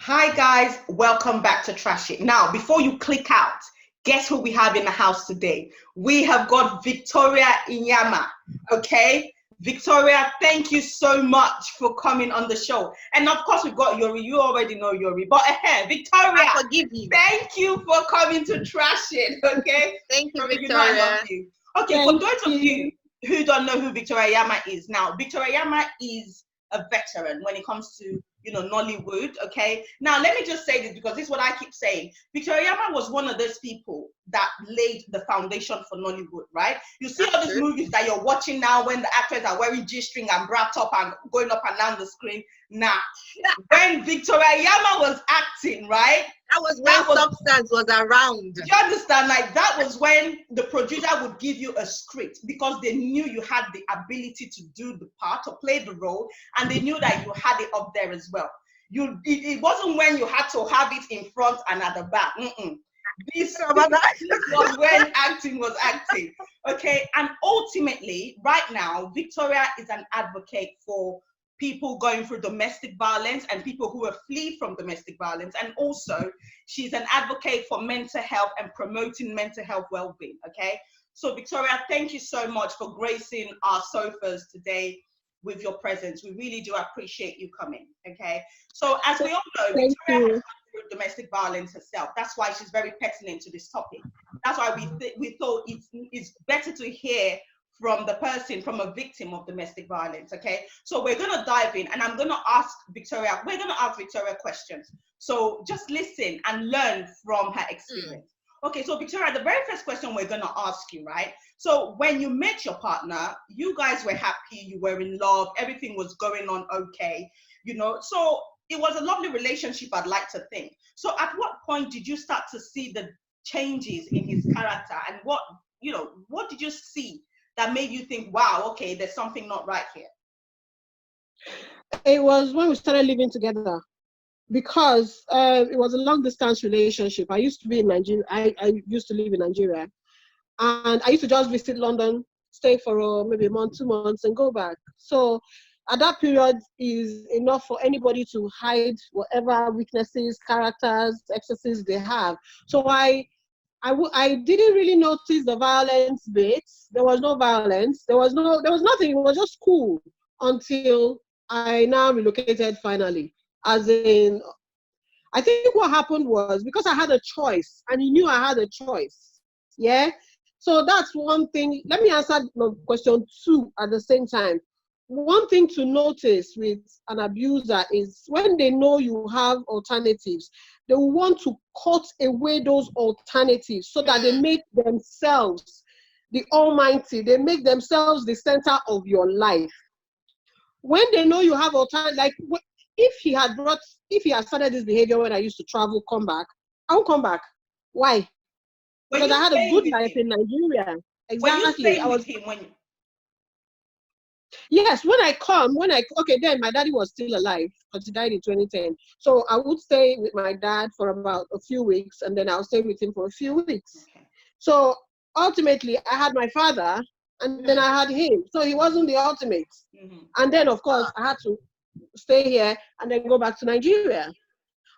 Hi guys, welcome back to Trash It. Now, before you click out, guess who we have in the house today? We have got Victoria Inyama. Okay, Victoria, thank you so much for coming on the show. And of course, we've got Yori. You already know Yori, but Victoria, I forgive you. thank you for coming to Trash It. Okay, Thank you, You know I Victoria. love you. Okay, for those of you who don't know who Victoria Yama is, now Victoria Yama is a veteran when it comes to Nollywood. Okay, now let me just say this because this is what I keep saying. Victoria Yama was one of those people that laid the foundation for Nollywood, right? You see all these movies that you're watching now when the actors are wearing G-string and bra top and going up and down the screen. Now, when Victoria Yama was acting, right? That was when substance was around. Do you understand? Like, that was when the producer would give you a script because they knew you had the ability to do the part, to play the role, and they knew that you had it up there as well. It wasn't when you had to have it in front and at the back. This was when acting was acting. Okay, and ultimately, right now, Victoria is an advocate for people going through domestic violence and people who are flee from domestic violence. And also, she's an advocate for mental health and promoting mental health well-being, okay? So Victoria, thank you so much for gracing our sofas today with your presence. We really do appreciate you coming, okay? So as we all know, Victoria has gone through domestic violence herself. That's why she's very pertinent to this topic. That's why we thought it's better to hear from a victim of domestic violence, okay? So we're gonna dive in and we're gonna ask Victoria questions. So just listen and learn from her experience. Okay, so Victoria, the very first question we're gonna ask you, right? So when you met your partner, you guys were happy, you were in love, everything was going on okay, so it was a lovely relationship, I'd like to think. So at what point did you start to see the changes in his character, and what did you see that made you think, wow, okay, there's something not right here? It was when we started living together, because it was a long distance relationship. I used to be in Nigeria. I used to live in Nigeria, and I used to just visit London, stay for maybe a month, 2 months, and go back. So at that period is enough for anybody to hide whatever weaknesses, characters, excesses they have. So I didn't really notice the violence bits. There was no violence. There was nothing. It was just cool until I now relocated finally. As in, I think what happened was because I had a choice and he knew I had a choice. Yeah. So that's one thing. Let me answer question 2 at the same time. One thing to notice with an abuser is when they know you have alternatives, they want to cut away those alternatives so that they make themselves the almighty. They make themselves the center of your life. When they know you have alternatives, like if he had started this behavior when I used to travel, come back, I won't come back. Why? Because I had a good life in Nigeria. Exactly. I was him when you... Yes, then my daddy was still alive because he died in 2010. So I would stay with my dad for about a few weeks, and then I'll stay with him for a few weeks. Okay. So ultimately, I had my father, and then I had him. So he wasn't the ultimate. And then, of course, I had to stay here and then go back to Nigeria.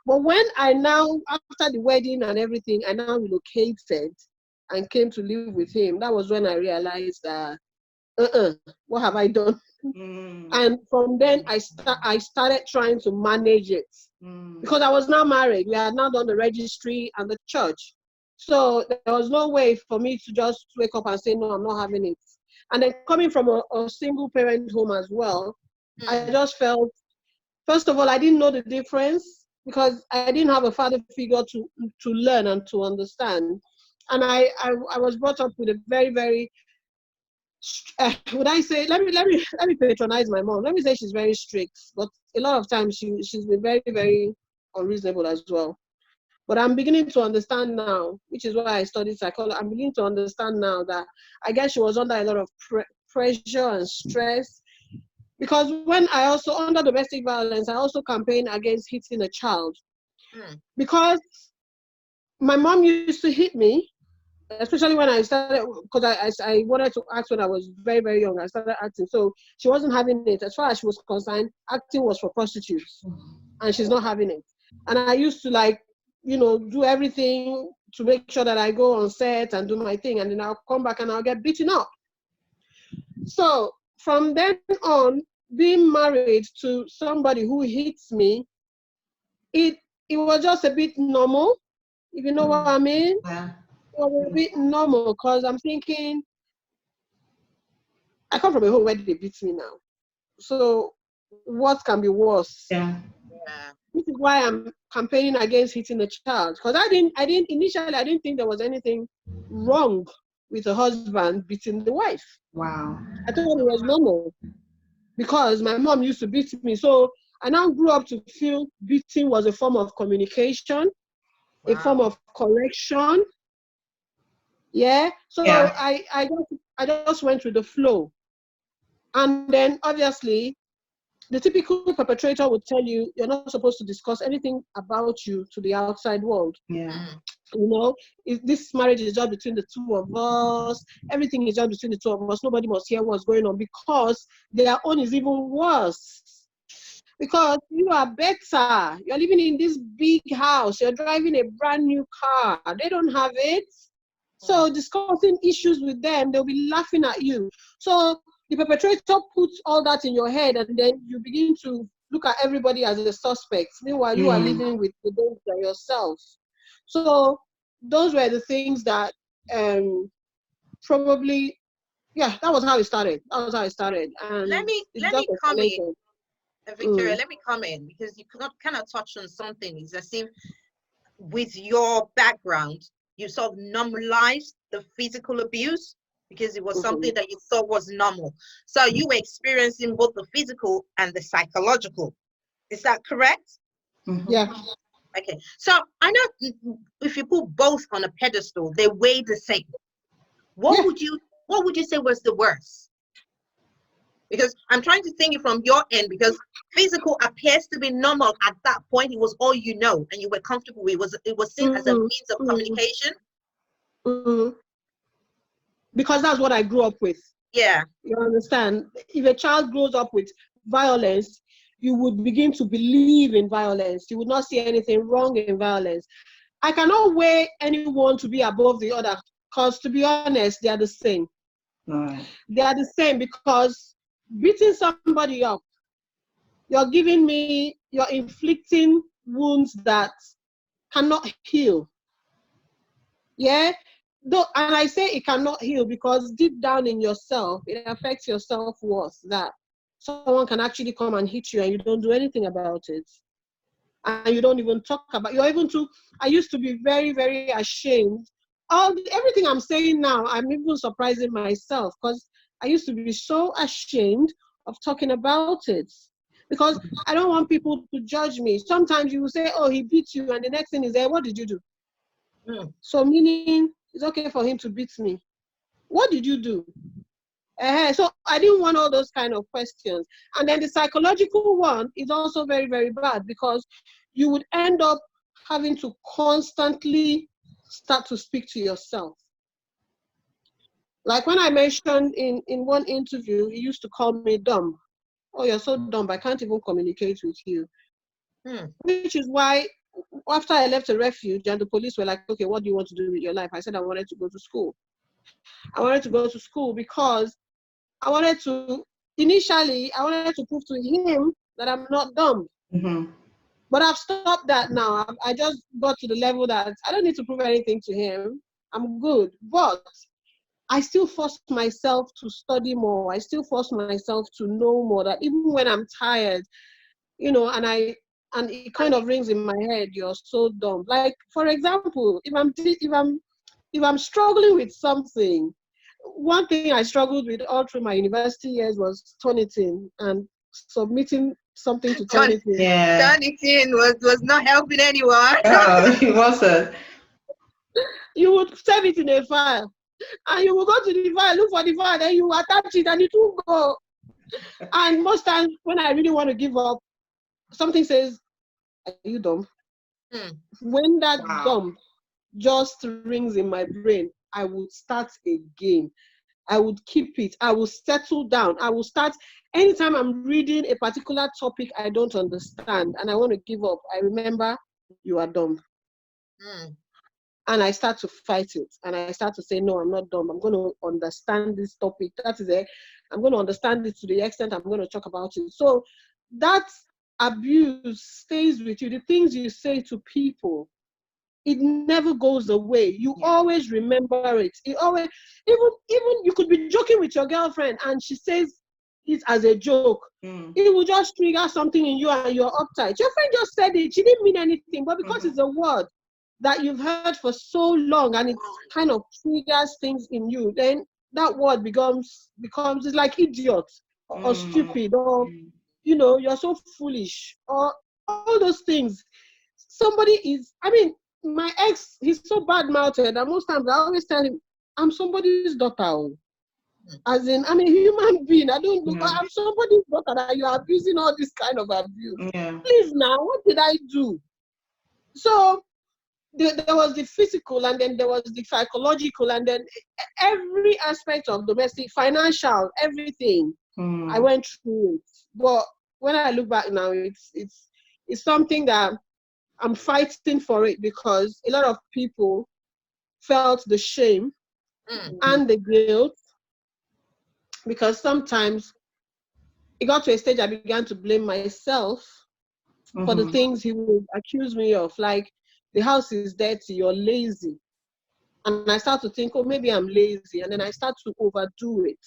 But when I now, after the wedding and everything, I now relocated and came to live with him, that was when I realized that, what have I done? And from then I started trying to manage it because I was now married. We had now done the registry and the church. So there was no way for me to just wake up and say, no, I'm not having it. And then coming from a single parent home as well, I just felt, first of all, I didn't know the difference because I didn't have a father figure to learn and to understand. And I was brought up with a very, very, would I say, let me patronize my mom. Let me say she's very strict, but a lot of times she's been very, very unreasonable as well. But I'm beginning to understand now, which is why I studied psychology. I'm beginning to understand now that I guess she was under a lot of pressure and stress. Because when I also, under domestic violence, I also campaigned against hitting a child. Because my mom used to hit me, especially when I started, because I wanted to act when I was very, very young. I started acting. So she wasn't having it. As far as she was concerned, acting was for prostitutes. And she's not having it. And I used to like, do everything to make sure that I go on set and do my thing. And then I'll come back and I'll get beaten up. So from then on, being married to somebody who hits me, it was just a bit normal, if you know what I mean. Yeah. It was a bit normal because I'm thinking, I come from a home where they beat me now. So what can be worse? Yeah. This is why I'm campaigning against hitting a child. Because initially I didn't think there was anything wrong with a husband beating the wife. Wow. I thought it was normal because my mom used to beat me. So I now grew up to feel beating was a form of communication, a form of correction. Yeah. So Yeah. I just went with the flow. And then obviously the typical perpetrator would tell you you're not supposed to discuss anything about you to the outside world. Yeah. If this marriage is just between the two of us, everything is just between the two of us, nobody must hear what's going on, because their own is even worse. Because you are better. You're living in this big house. You're driving a brand new car. They don't have it. So discussing issues with them, they'll be laughing at you. So the perpetrator puts all that in your head, and then you begin to look at everybody as a suspect. Meanwhile, you are living with the danger yourself. So those were the things that probably, that was how it started. And Let me come in, Victoria. Let me come in, because you kind of touch on something. It's as if with your background, you sort of normalized the physical abuse because it was something that you thought was normal. So you were experiencing both the physical and the psychological. Is that correct? Yeah. Okay. So I know if you put both on a pedestal, they weigh the same. What would you say was the worst? Because I'm trying to think it from your end, because physical appears to be normal at that point. It was all you know, and you were comfortable with. It was seen as a means of communication. Because that's what I grew up with. Yeah. You understand? If a child grows up with violence, you would begin to believe in violence. You would not see anything wrong in violence. I cannot weigh anyone to be above the other, because to be honest, they are the same. Right. They are the same, because beating somebody up, you're inflicting wounds that cannot heal. Yeah? And I say it cannot heal because deep down in yourself, it affects your self-worth, that someone can actually come and hit you and you don't do anything about it. And you don't even talk about, I used to be very, very ashamed. Everything I'm saying now, I'm even surprising myself, because I used to be so ashamed of talking about it, because I don't want people to judge me. Sometimes you will say, oh, he beat you, and the next thing is, what did you do? So meaning it's okay for him to beat me. What did you do? So I didn't want all those kind of questions. And then the psychological one is also very, very bad, because you would end up having to constantly start to speak to yourself. Like when I mentioned in one interview, he used to call me dumb. Oh, you're so dumb, I can't even communicate with you. Which is why after I left the refuge and the police were like, okay, what do you want to do with your life? I said I wanted to go to school. I wanted to go to school because initially I wanted to prove to him that I'm not dumb. But I've stopped that now. I just got to the level that I don't need to prove anything to him. I'm good. But I still force myself to study more. I still force myself to know more, that even when I'm tired, and it kind of rings in my head, you're so dumb. Like, for example, if I'm struggling with something, one thing I struggled with all through my university years was Turnitin and submitting something to Turnitin. Yeah. Turnitin was not helping anyone. Oh, it wasn't. You would save it in a file, and you will go to the file, look for the file, then you attach it, and it will go. And most times, when I really want to give up, something says, "Are you dumb?" When that dumb just rings in my brain, I would start again. I would keep it. I will settle down. I will start, anytime I'm reading a particular topic I don't understand and I want to give up, I remember you are dumb. And I start to fight it. And I start to say, no, I'm not dumb. I'm going to understand this topic. That is it. I'm going to understand it to the extent I'm going to talk about it. So that abuse stays with you. The things you say to people, it never goes away. You always remember it. It always, even you could be joking with your girlfriend and she says it as a joke. It will just trigger something in you and you're uptight. Your friend just said it. She didn't mean anything, but because it's a word that you've heard for so long and it kind of triggers things in you, then that word becomes it's like idiot or stupid or you're so foolish or all those things. Somebody is, my ex, he's so bad-mouthed, and most times I always tell him, I'm somebody's daughter. As in, I'm a human being. I don't look, I'm somebody's daughter that you are abusing all this kind of abuse. Please now, what did I do? So there was the physical, and then there was the psychological, and then every aspect of domestic, financial, everything. I went through it. But when I look back now, it's something that I'm fighting for it, because a lot of people felt the shame and the guilt, because sometimes it got to a stage I began to blame myself for the things he would accuse me of, like the house is dirty, you're lazy. And I start to think, oh, maybe I'm lazy. And then I start to overdo it.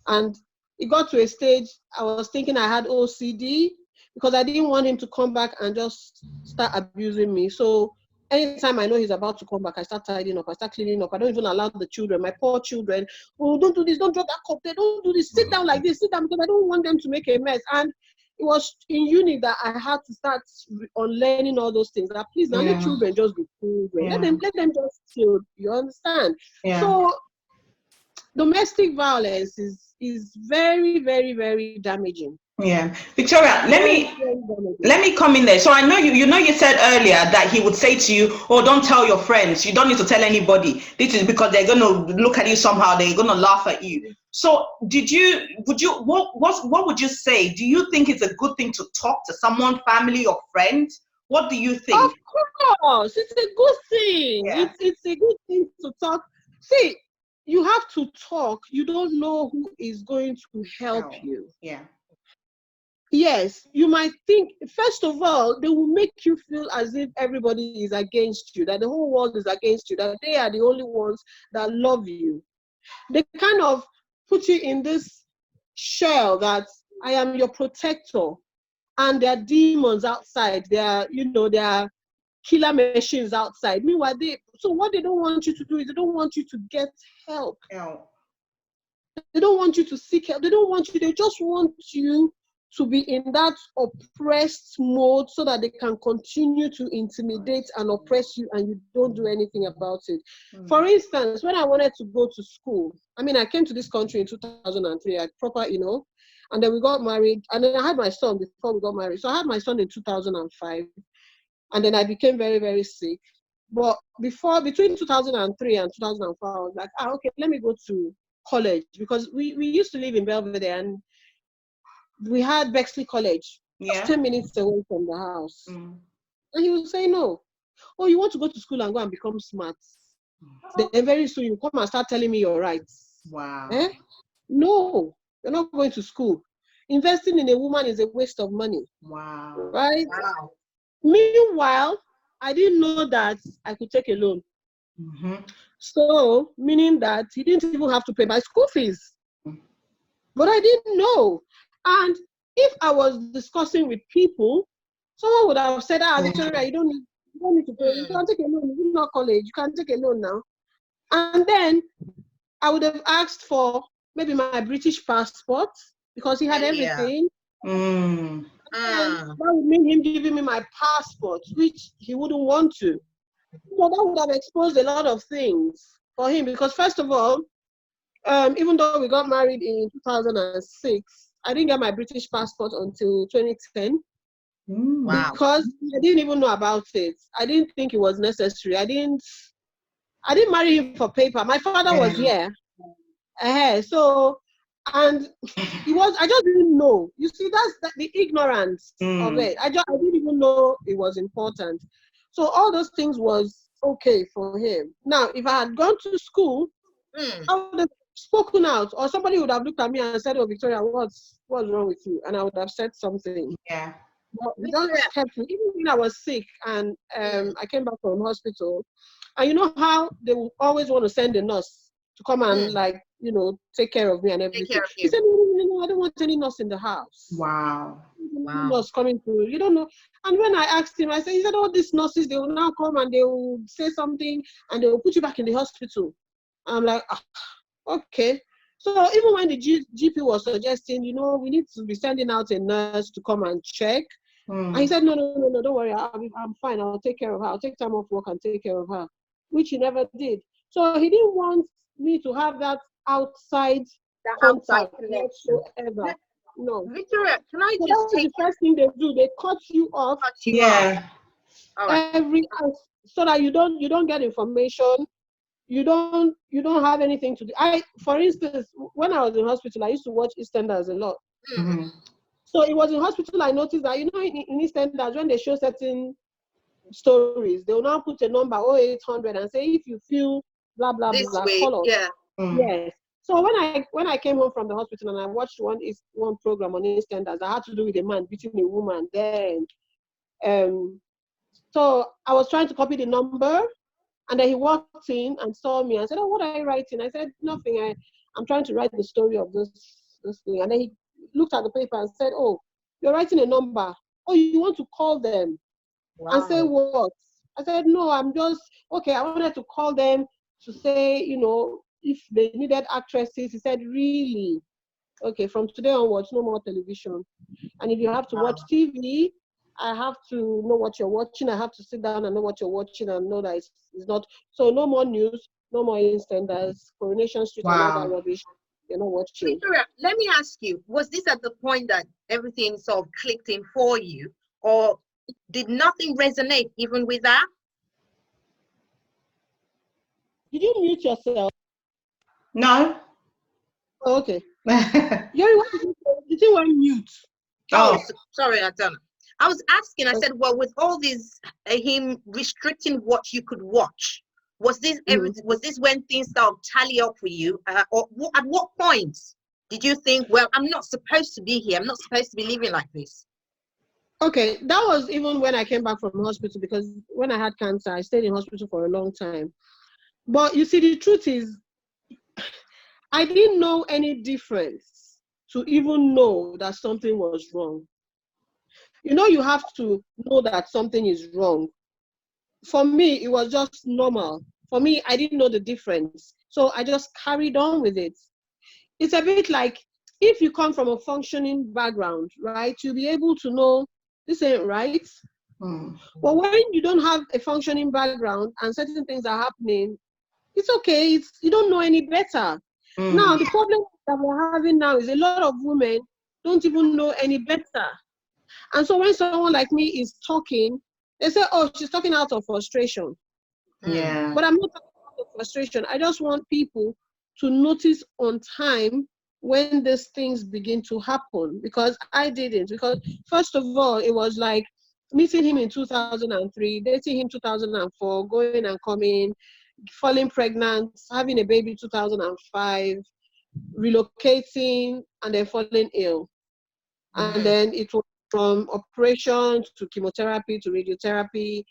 And it got to a stage I was thinking I had OCD, because I didn't want him to come back and just start abusing me. So anytime I know he's about to come back, I start tidying up, I start cleaning up. I don't even allow the children, my poor children, oh, don't do this, don't drop that cup there, don't do this, sit down like this, sit down, because I don't want them to make a mess. And it was in uni that I had to start unlearning all those things. That please, now let children just be children. Let them just chill. You understand? So domestic violence is very, very, very damaging. Victoria, let me come in there. So I know you said earlier that he would say to you, oh, don't tell your friends, you don't need to tell anybody. This is because they're going to look at you somehow, they're going to laugh at you. So what would you say? Do you think it's a good thing to talk to someone, family or friends? What do you think? Of course, it's a good thing. It's a good thing to talk. See, you have to talk. You don't know who is going to help you. Yes, you might think, first of all, they will make you feel as if everybody is against you, that the whole world is against you, that they are the only ones that love you. They kind of put you in this shell that I am your protector, and there are demons outside. There are killer machines outside. Meanwhile, so what they don't want you to do is they don't want you to get help. They don't want you to seek help. They just want you to be in that oppressed mode so that they can continue to intimidate and oppress you, and you don't do anything about it. For instance, when I wanted to go to school, I came to this country in 2003, and then we got married, and then I had my son before we got married. So I had my son in 2005, and then I became very, very sick. But between 2003 and 2004, I was like, okay, let me go to college, because we used to live in Belvedere, and we had Bexley College, just 10 minutes away from the house. And he would say, no. Oh, you want to go to school and go and become smart. Then very soon you come and start telling me your rights. Wow. No, you're not going to school. Investing in a woman is a waste of money. Wow. Right? Wow. Meanwhile, I didn't know that I could take a loan. So, meaning that he didn't even have to pay my school fees. But I didn't know. And if I was discussing with people, someone would have said, Victoria, you don't need to pay. You can take a loan. You're not college. You can take a loan now. And then I would have asked for maybe my British passport, because he had everything. And that would mean him giving me my passport, which he wouldn't want to. So that would have exposed a lot of things for him, because first of all, even though we got married in 2006, I didn't get my British passport until 2010. Wow. Because I didn't even know about it. I didn't think it was necessary. I didn't marry him for paper. My father was here. So, and I just didn't know. You see, that's the ignorance of it. I didn't even know it was important. So all those things was okay for him. Now, if I had gone to school, I would have spoken out, or somebody would have looked at me and said, "Oh, Victoria, what's wrong with you?" And I would have said something. Yeah. But it just kept me. Even when I was sick and I came back from hospital, and you know how they will always want to send a nurse to come and take care of me and everything. Take care of He you. said, no, I don't want any nurse in the house. Wow. Nurse coming through. You don't know. And when I asked him, he said, all these nurses, they will now come and they will say something and they will put you back in the hospital. I'm like, okay. So even when the GP was suggesting, we need to be sending out a nurse to come and check. And he said, no, don't worry, I'm fine. I'll take care of her. I'll take time off work and take care of her, which he never did. So he didn't want me to have that outside contact whatsoever. No. Victoria, can I so just that's the first thing they do. They cut you off. All right. So that you don't get information. You don't have anything to do. For instance, when I was in hospital, I used to watch EastEnders a lot. So it was in hospital I noticed that, in EastEnders, when they show certain stories, they will now put a number 0800 and say, if you feel blah blah this blah, way, call us. Yeah. Yes. So when I came home from the hospital and I watched one program on EastEnders that had to do with a man beating a woman, then so I was trying to copy the number, and then he walked in and saw me and said, "Oh, what are you writing?" I said, "Nothing. I'm trying to write the story of this thing." And then he looked at the paper and said, "Oh, you're writing a number. Oh, you want to call them and say what?" I said, "No, I'm just okay. I wanted to call them to say, if they needed actresses." He said, "Really? Okay, from today onwards, no more television. And if you have to watch TV, I have to know what you're watching. I have to sit down and know what you're watching and know that it's not. So no more news, no more EastEnders, Coronation Street and all that rubbish. You're not watching." Victoria, let me ask you, was this at the point that everything sort of clicked in for you, or did nothing resonate even with that? Did you mute yourself? No. Oh, okay. You didn't want mute. Sorry, Adana. I was asking, I said, well, with all this, him restricting what you could watch, was this when things started tally up for you? Or at what point did you think, well, I'm not supposed to be here. I'm not supposed to be living like this? Okay, that was even when I came back from hospital, because when I had cancer, I stayed in hospital for a long time. But you see, the truth is, I didn't know any difference to even know that something was wrong. You have to know that something is wrong. For me, it was just normal. For me, I didn't know the difference. So I just carried on with it. It's a bit like if you come from a functioning background, right, you'll be able to know this ain't right. But when you don't have a functioning background and certain things are happening, it's okay. You don't know any better. Now, the problem that we're having now is a lot of women don't even know any better. And so when someone like me is talking, they say, "Oh, she's talking out of frustration." Yeah. But I'm not talking out of frustration. I just want people to notice on time when these things begin to happen, because I didn't. Because first of all, it was like meeting him in 2003, dating him 2004, going and coming, falling pregnant, having a baby 2005, relocating, and then falling ill. And then it was from operation to chemotherapy to radiotherapy,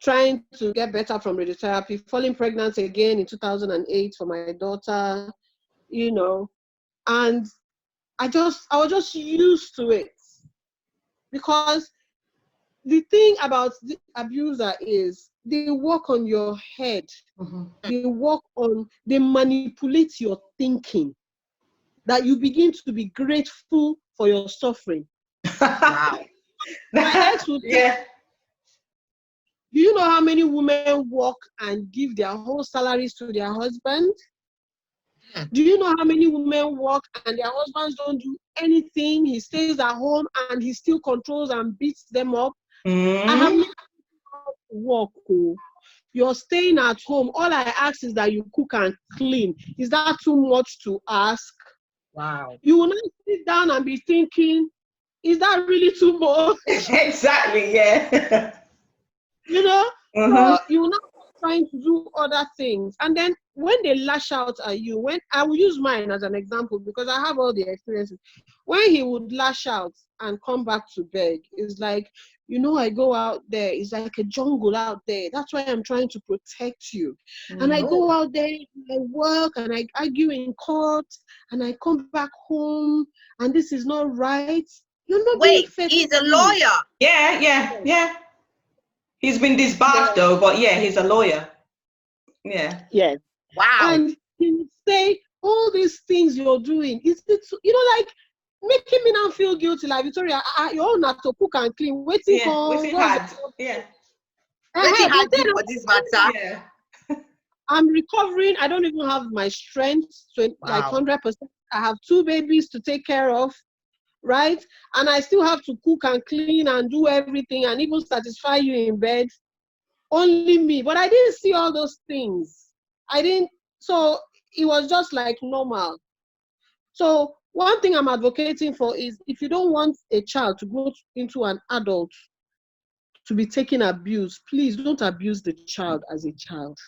trying to get better from radiotherapy, falling pregnant again in 2008 for my daughter, and I was just used to it. Because the thing about the abuser is they work on your head. They manipulate your thinking, that you begin to be grateful for your suffering. Wow. My ex would say, "Do you know how many women work and give their whole salaries to their husband? Do you know how many women work and their husbands don't do anything? He stays at home and he still controls and beats them up." I have never work. you're staying at home. All I ask is that you cook and clean. Is that too much to ask? Wow. You will not sit down and be thinking, is that really too much? Exactly, yeah. You know? Uh-huh. So you will not trying to do other things. And then when they lash out at you, when I will use mine as an example because I have all the experiences. When he would lash out and come back to beg, it's like, I go out there, it's like a jungle out there. That's why I'm trying to protect you. And I go out there, I work and I argue in court and I come back home and this is not right. You're not being Wait, fair. he's a lawyer. Yeah. He's been disbarred though, but yeah, he's a lawyer. Yeah. Yes. Wow. And he would say, all these things you're doing, is it, like, making me now feel guilty, like, Victoria, you all not to cook and clean, waiting for, waiting hard. Yeah. Waiting hard but then for this matter. Yeah. I'm recovering. I don't even have my strength to like 100%. I have 2 babies to take care of, right? And I still have to cook and clean and do everything and even satisfy you in bed. Only me. But I didn't see all those things. So it was just like normal. So one thing I'm advocating for is if you don't want a child to grow into an adult to be taking abuse, please don't abuse the child as a child.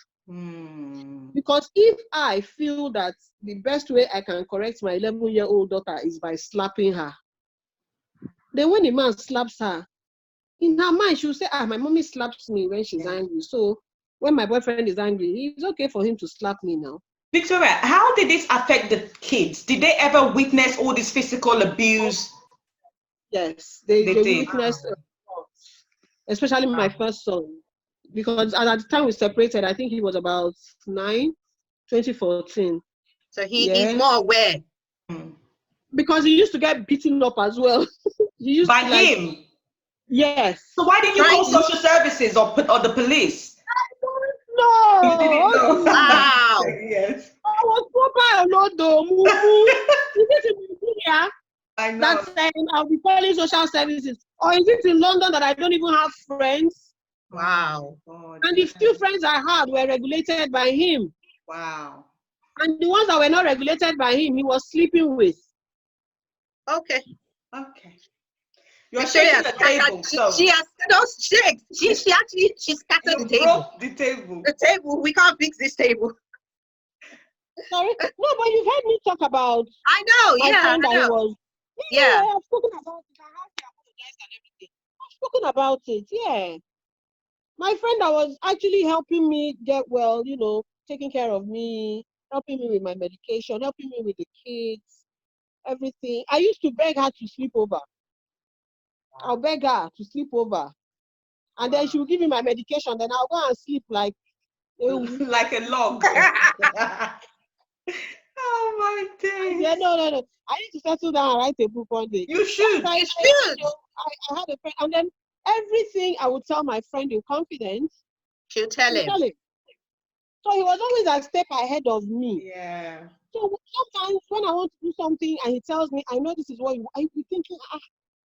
Because if I feel that the best way I can correct my 11-year-old daughter is by slapping her, then when a man slaps her, in her mind, she'll say, my mommy slaps me when she's angry. So when my boyfriend is angry, it's okay for him to slap me now. Victoria, how did this affect the kids? Did they ever witness all this physical abuse? Yes, they did. witnessed, especially my first son. Because at the time we separated, I think he was about 9, 2014. So he's more aware. Because he used to get beaten up as well. By him? Yes. So why didn't you call social services or the police? No. You didn't know. Wow. Yes. I was proper not though. Is it in Nigeria? I know. That's saying I'll be calling social services. Or is it in London that I don't even have friends? Wow. God. And the few friends I had were regulated by him. Wow. And the ones that were not regulated by him, he was sleeping with. Okay. You're shaking the table. She has those shakes. She scattered the table. The table. The table. We can't fix this table. Sorry? No, but you've heard me talk about. I know. My friend I that know. was. Yeah. I've spoken about it. I have to apologize and everything. I've spoken about it. Yeah. My friend that was actually helping me get well, taking care of me, helping me with my medication, helping me with the kids, everything. I used to beg her to sleep over. I'll beg her to sleep over. And then she will give me my medication, then I'll go and sleep like a log. Oh my days. Yeah, no. I need to settle down and write a book one day. You should. You should. I had a friend, and then everything I would tell my friend in confidence. She'll tell him. So he was always a step ahead of me. Yeah. So sometimes when I want to do something and he tells me, I know this is what you are, you thinking,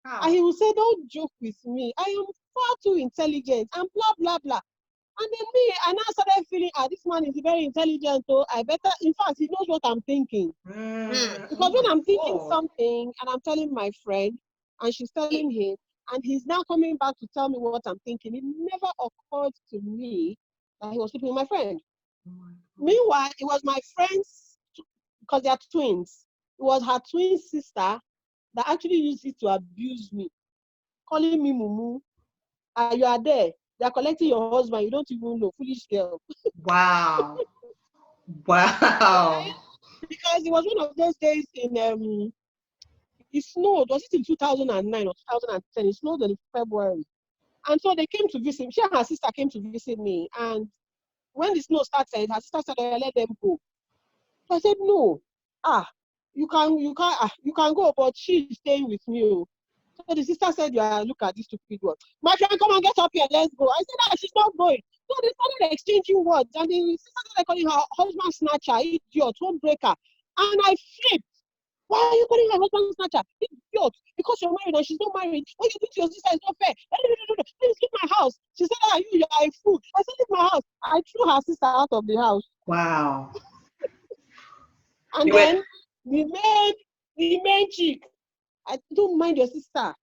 and he will say, don't joke with me. I am far too intelligent and blah, blah, blah. And then I now started feeling, this man is very intelligent, so I better, in fact, he knows what I'm thinking. Because when I'm thinking something and I'm telling my friend and she's telling him, and he's now coming back to tell me what I'm thinking, it never occurred to me that he was sleeping with my friend. Meanwhile, it was my friend's, because they are twins, it was her twin sister that actually used it to abuse me, calling me Mumu. You are there. They are collecting your husband. You don't even know. Foolish girl. Wow. Because it was one of those days in it snowed. Was it in 2009 or 2010? It snowed in February. And so they came to visit me. She and her sister came to visit me. And when the snow started, her sister said, let them go. So I said, no. You can go, but she's staying with me. So the sister said, look at this stupid one. My friend, come and get up here, let's go. I said, she's not going. So they started exchanging words, and the sister started calling her husband snatcher, idiot, homebreaker. And I flipped. Why are you calling her husband snatcher? Idiot. Because you're married and she's not married. What you do to your sister is not fair. Please leave my house. She said, you are a fool. I said, leave my house. I threw her sister out of the house. Wow. And then the main chick, I don't mind your sister.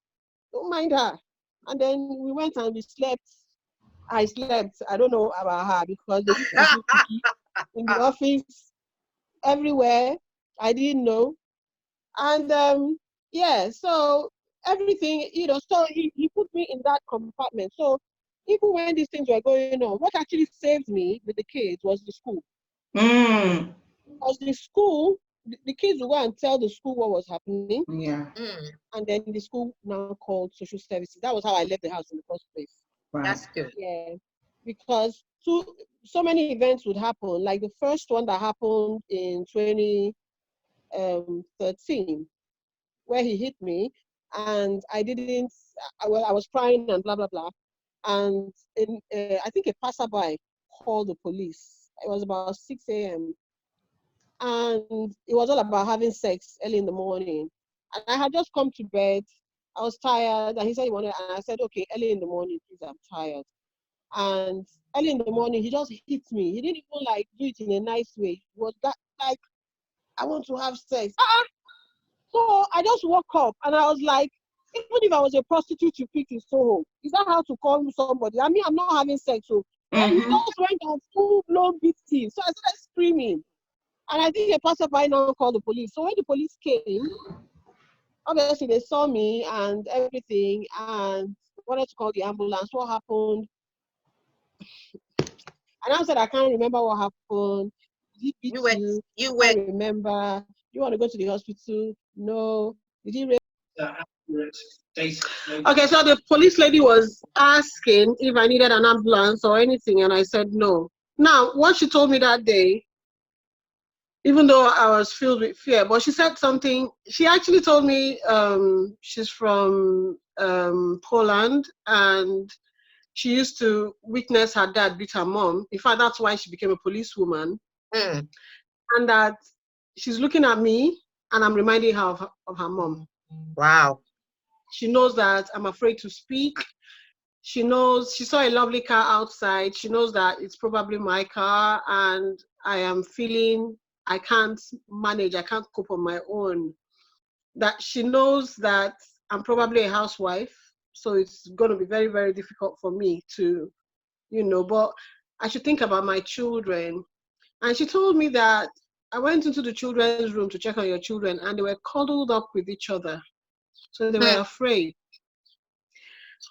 Don't mind her. And then we went and we slept. I slept. I don't know about her because they used to do cookie in the office, everywhere. I didn't know. And yeah, so everything, so he put me in that compartment. So even when these things were going on, what actually saved me with the kids was the school. Mm. Because the school, the kids would go and tell the school what was happening. Yeah. And then the school now called social services. That was how I left the house in the first place. Right. That's good. Yeah. Because so many events would happen. Like the first one that happened in 2013, where he hit me, and I didn't. I was crying and blah blah blah. And I think a passerby called the police. It was about 6 a.m. and it was all about having sex early in the morning. And I had just come to bed. I was tired, and he said he wanted, and I said, okay, early in the morning, please, I'm tired. And early in the morning, he just hit me. He didn't even like do it in a nice way. It was that like, I want to have sex. So I just woke up and I was like, even if I was a prostitute you picked in Soho, is that how to call somebody? I mean, I'm not having sex. So then he just went on full-blown beating. So I started screaming. And I think a passerby now called the police. So when the police came, obviously they saw me and everything and wanted to call the ambulance. What happened? And I said, I can't remember what happened. Did he beat you? I can't remember. You want to go to the hospital? No. Did he rape? Okay, so the police lady was asking if I needed an ambulance or anything, and I said no. Now, what she told me that day, even though I was filled with fear, but she said something. She actually told me she's from Poland, and she used to witness her dad beat her mom. In fact, that's why she became a policewoman. And that she's looking at me, and I'm reminding her of her mom. Wow. She knows that I'm afraid to speak. She knows, she saw a lovely car outside. She knows that it's probably my car, and I am feeling I can't manage, I can't cope on my own. That she knows that I'm probably a housewife, so it's going to be very, very difficult for me to, but I should think about my children. And she told me that I went into the children's room to check on your children, and they were cuddled up with each other. So they were afraid.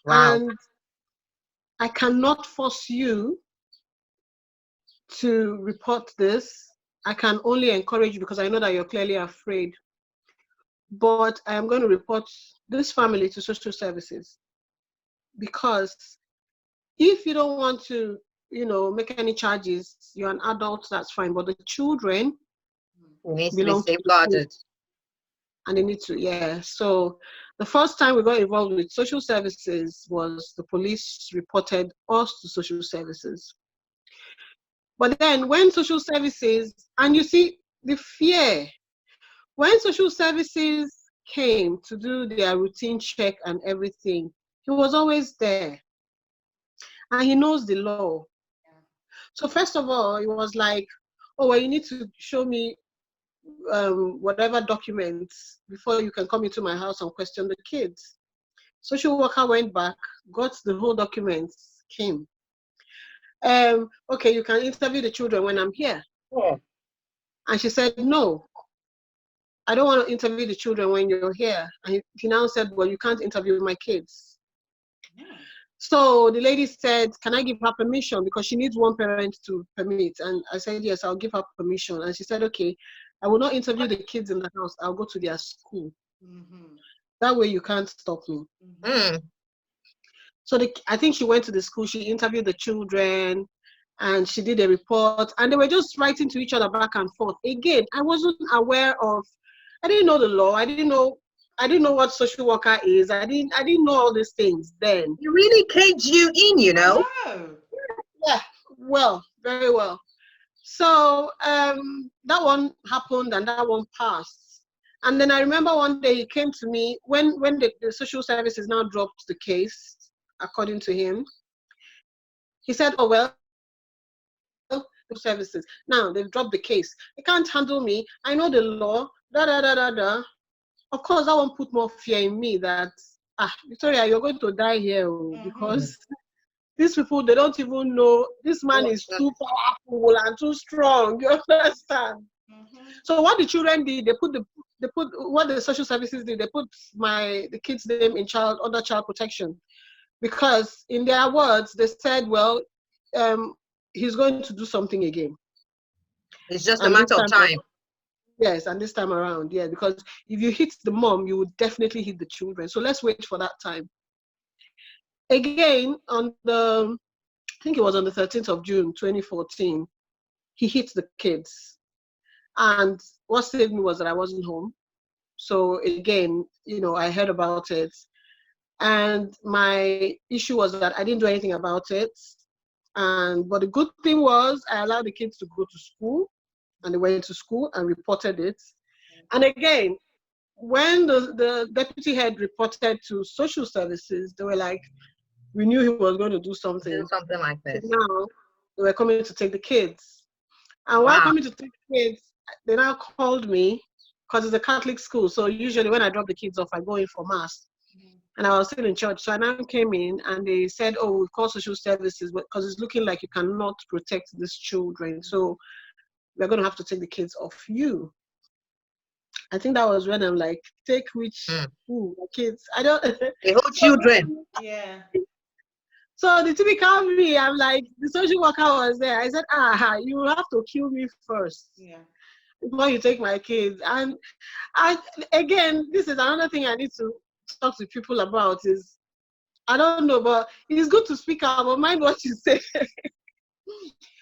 Wow. And I cannot force you to report this. I can only encourage you because I know that you're clearly afraid. But I am going to report this family to social services, because if you don't want to, make any charges, you're an adult, that's fine. But the children needs belong to be to the school, safeguarded. and they need to, yeah. So the first time we got involved with social services was the police reported us to social services. But then when social services, and you see the fear, when social services came to do their routine check and everything, he was always there. And he knows the law. So first of all, it was like, oh, well, you need to show me whatever documents before you can come into my house and question the kids. Social worker went back, got the whole documents, came. Okay, you can interview the children when I'm here. Yeah. And she said, no, I don't want to interview the children when you're here. And he now said, well, you can't interview my kids. Yeah. So the lady said, can I give her permission? Because she needs one parent to permit. And I said, yes, I'll give her permission. And she said, okay, I will not interview the kids in the house. I'll go to their school. That way you can't stop me. So I think she went to the school, she interviewed the children, and she did a report, and they were just writing to each other back and forth. Again, I wasn't aware of, I didn't know the law, I didn't know what social worker is, I didn't know all these things then. You really caged you in, Yeah, well, very well. So that one happened and that one passed. And then I remember one day he came to me when the social services now dropped the case, according to him. He said, oh, well, services. Now they've dropped the case. They can't handle me. I know the law. Da da da da da. Of course, that won't put more fear in me that Victoria, you're going to die here because these people, they don't even know this man is too powerful and too strong. You understand? So what the children did, they put what the social services did, they put the kid's name under child protection, because in their words they said, well, he's going to do something again. It's just a matter of time. Yes, and this time around, yeah, because if you hit the mom, you would definitely hit the children. So let's wait for that time. Again, I think it was on the 13th of June, 2014, he hit the kids. And what saved me was that I wasn't home. So again, I heard about it. And my issue was that I didn't do anything about it. But the good thing was I allowed the kids to go to school, and they went to school and reported it. And again, when the deputy head reported to social services, they were like, we knew he was going to do something. Do something like this. So now they were coming to take the kids. And while coming to take the kids, they now called me, because it's a Catholic school. So usually when I drop the kids off, I go in for mass. And I was still in church. So I now came in and they said, oh, we've called social services because it's looking like you cannot protect these children. So we're going to have to take the kids off you. I think that was when I'm like, take which kids? I don't. The whole children. Yeah. So the typical me, I'm like, the social worker was there. I said, you will have to kill me first. Yeah. Before you take my kids. And again, this is another thing I need to talk to people about is, I don't know, but it's good to speak out, but mind what you say.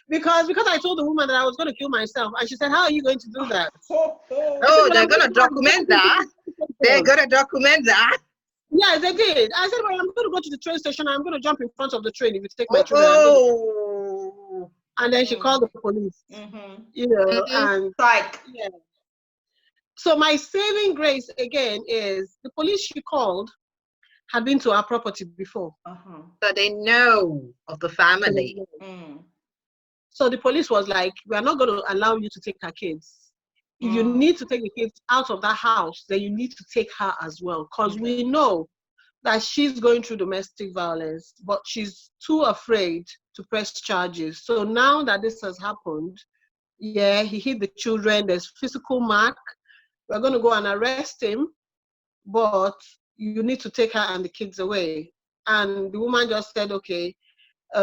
Because I told the woman that I was going to kill myself, and she said, how are you going to do that? Oh, they're going to document that? They're going to document that? Yeah, they did. I said, well, I'm going to go to the train station, and I'm going to jump in front of the train if you take my children. And then she called the police, and yeah. So my saving grace, again, is the police she called had been to our property before. So they know of the family. So the police was like, we are not going to allow you to take her kids. If you need to take the kids out of that house, then you need to take her as well. Because we know that she's going through domestic violence, but she's too afraid to press charges. So now that this has happened, he hit the children, there's physical mark. We're going to go and arrest him, but you need to take her and the kids away. And the woman just said, okay, they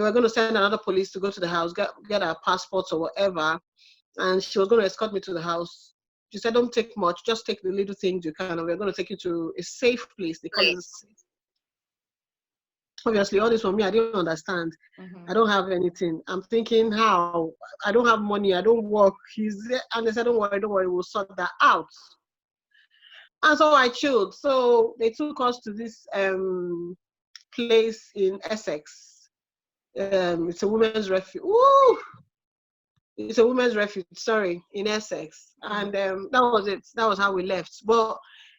were going to send another police to go to the house, get our passports or whatever. And she was going to escort me to the house. She said, don't take much, just take the little things you can. And we're going to take you to a safe place. They call it safe. Obviously, all this for me, I didn't understand. I don't have anything. I'm thinking, how? I don't have money. I don't work. He's there. And they said, don't worry, we'll sort that out. And so I chilled. So they took us to this place in Essex. It's a women's refuge. Ooh! It's a women's refuge, in Essex. And that was it. That was how we left. But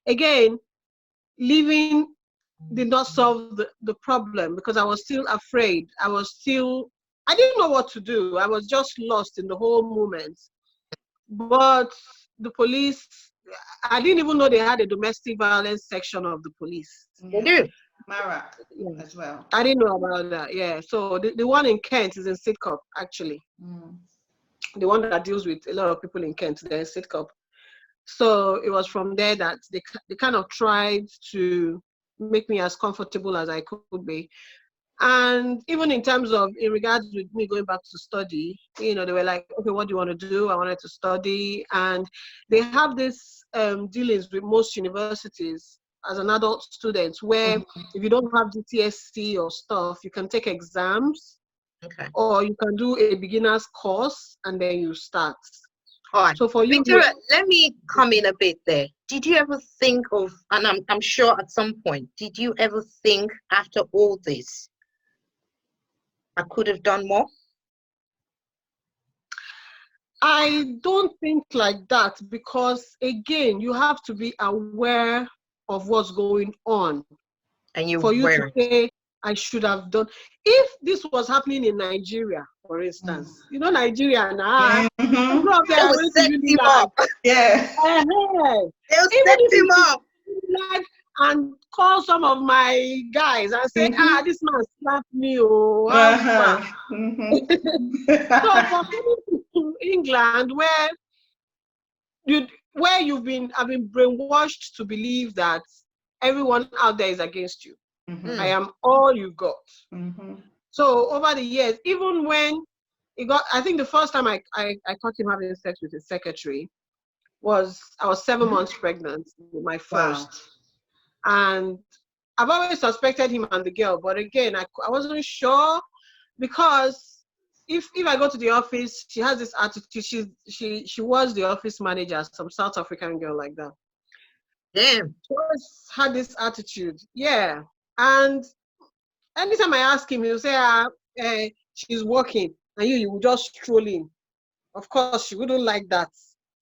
again, leaving did not solve the problem, because I was still afraid. I didn't know what to do. I was just lost in the whole moment. But the police, I didn't even know they had a domestic violence section of the police. They do. Mara as well. I didn't know about that, yeah. So the one in Kent is in Sidcup, actually. The one that deals with a lot of people in Kent, they're in Sidcup. So it was from there that they kind of tried to make me as comfortable as I could be. And even in regards with me going back to study, they were like, okay, what do you want to do? I wanted to study. And they have this dealings with most universities as an adult student, where if you don't have GTSC or stuff, you can take exams. Okay. Or you can do a beginner's course and then you start. All right. So for you, Victoria, let me come in a bit there. Did you ever think of, and I'm sure at some point, did you ever think after all this, I could have done more? I don't think like that, because again, you have to be aware of what's going on. And you for you weren't. to say, I should have done. If this was happening in Nigeria, for instance, you know, Nigeria now, Mm-hmm. they They are will going set to really him like, up. Yeah. uh-huh. They'll Even set if him it up. like, and call some of my guys and say, Mm-hmm. this man slapped me, oh, how Uh-huh. far? Mm-hmm. So for coming to England, where I've been brainwashed to believe that everyone out there is against you. I Mm-hmm. am all you got. Mm-hmm. So over the years, even when I think the first time I caught him having sex with his secretary was I was 7 months pregnant with my first. Wow. And I've always suspected him and the girl, but again, I wasn't sure because if I go to the office, she has this attitude. She was the office manager, some South African girl like that. Damn. She always had this attitude, yeah. And anytime I ask him, he'll say, she's working, and you will just stroll in. Of course, she wouldn't like that.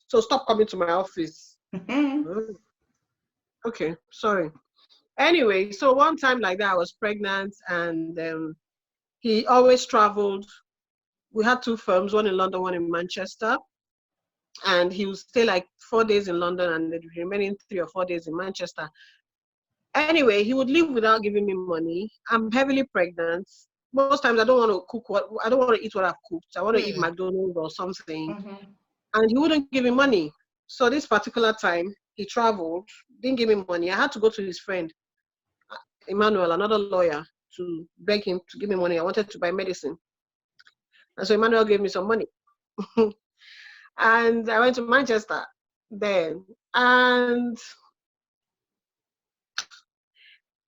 So stop coming to my office. Mm-hmm. Okay, sorry. Anyway, so one time like that, I was pregnant, and he always traveled. We had 2 firms, one in London, one in Manchester. And he would stay like 4 days in London and the remaining 3 or 4 days in Manchester. Anyway, he would leave without giving me money. I'm heavily pregnant. Most times I don't want to I don't want to eat what I've cooked. I want to eat McDonald's or something. Mm-hmm. And he wouldn't give me money. So this particular time, he traveled, didn't give me money. I had to go to his friend, Emmanuel, another lawyer, to beg him to give me money. I wanted to buy medicine. And so Emmanuel gave me some money. And I went to Manchester then. And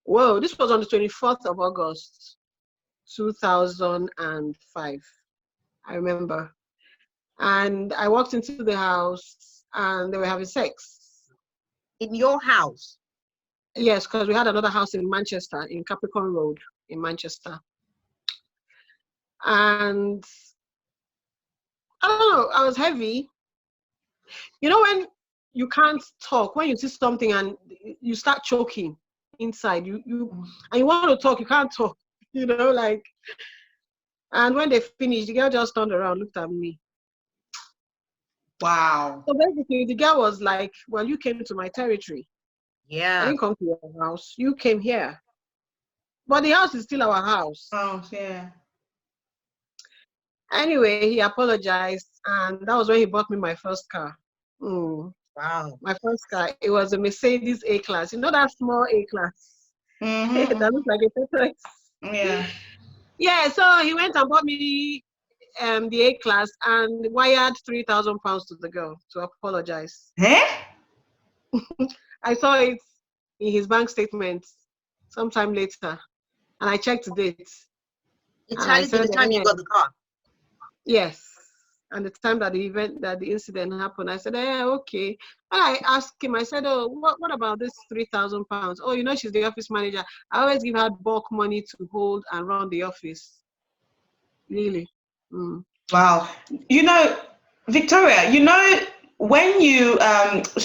whoa, this was on the 24th of August, 2005. I remember. And I walked into the house and they were having sex. In your house? Yes, because we had another house in Manchester, in Capricorn Road in Manchester. And I don't know, I was heavy. You know, when you can't talk, when you see something and you start choking inside, and you want to talk, you can't talk, you know, like. And when they finished, the girl just turned around, looked at me. Wow. So basically, the girl was like, well, you came to my territory. Yeah. I didn't come to your house. You came here. But the house is still our house. Oh, yeah. Anyway, he apologized. And that was when he bought me my first car. Wow. My first car. It was a Mercedes A-Class. You know that small A-Class? Mm-hmm. That looks like a Tetris. Yeah. Yeah, so he went and bought me the A-Class and wired £3,000 to the girl to apologize. Eh? I saw it in his bank statement sometime later, and I checked the date. It tallied with the time you got the car. Yes, and the time that the incident happened, I said, okay. When I asked him, I said, oh, what about this £3,000? Oh, you know, she's the office manager. I always give her bulk money to hold and run the office. Really. Wow. You know, Victoria, you know, when you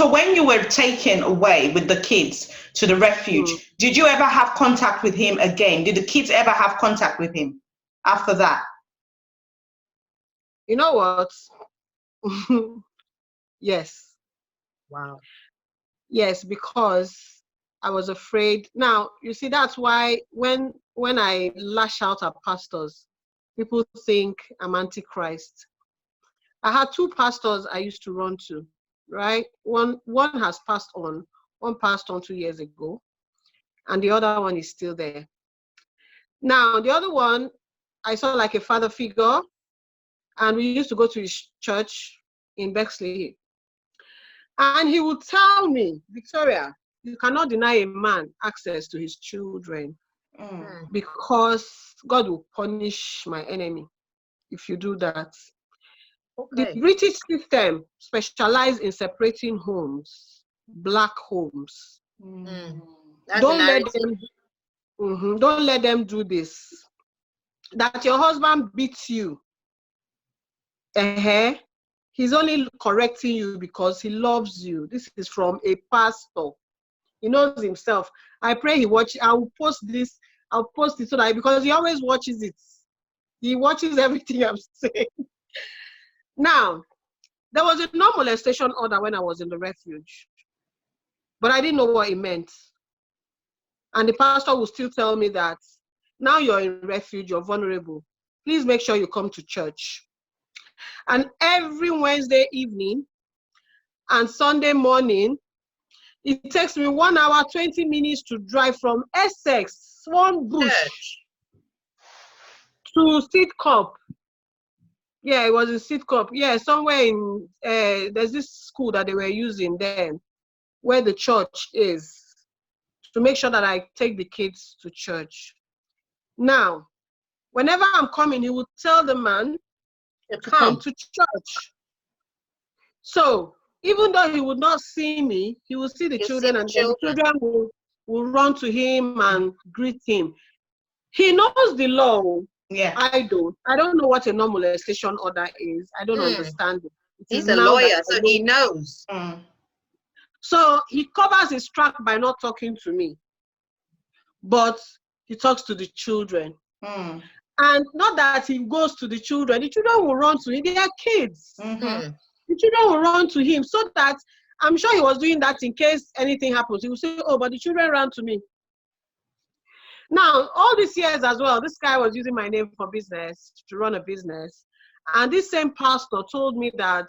when you were taken away with the kids to the refuge, did you ever have contact with him again? Did the kids ever have contact with him after that? You know what? Yes. Wow. Yes, because I was afraid. Now, you see, that's why when I lash out at pastors, people think I'm antichrist. I had 2 pastors I used to run to, right? One has passed on. One passed on 2 years ago, and the other one is still there. Now, the other one, I saw like a father figure, and we used to go to his church in Bexley. And he would tell me, Victoria, you cannot deny a man access to his children because God will punish my enemy if you do that. Okay. The British system specializes in separating homes, black homes. Don't let them do this. That your husband beats you. He's only correcting you because he loves you. This is from a pastor. He knows himself. I pray he watch. I will post this I'll post it so that, because he always watches it. He watches everything I'm saying. Now, there was a no molestation order when I was in the refuge, but I didn't know what it meant. And the pastor will still tell me that now you're in refuge, you're vulnerable. Please make sure you come to church. And every Wednesday evening and Sunday morning, it takes me 1 hour, 20 minutes to drive from Essex, Swan Bush, to Sidcup. Yeah, it was in Sidcup. Yeah, somewhere in, there's this school that they were using then, where the church is, to make sure that I take the kids to church. Now, whenever I'm coming, he would tell the man to come to church. So, even though he would not see me, he would see the children, and then the children will run to him and greet him. He knows the law. Yeah. I don't. I don't know what a non-molestation order is. I don't understand it. He's a lawyer, so he knows. So he covers his track by not talking to me, but he talks to the children. And not that he goes to the children will run to him. They are kids. The children will run to him, so that I'm sure he was doing that in case anything happens. He will say, oh, but the children ran to me. Now, all these years as well, this guy was using my name for business, to run a business. And this same pastor told me that,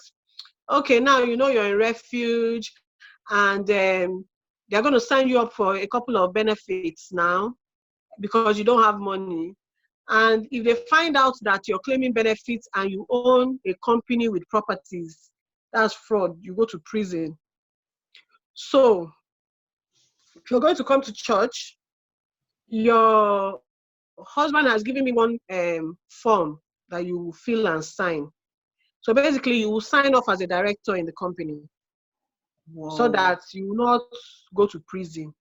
okay, now you know you're in refuge, and they're going to sign you up for a couple of benefits now because you don't have money. And if they find out that you're claiming benefits and you own a company with properties, that's fraud. You go to prison. So if you're going to come to church, your husband has given me one form that you fill and sign. So basically, you will sign off as a director in the company. Whoa. So that you will not go to prison.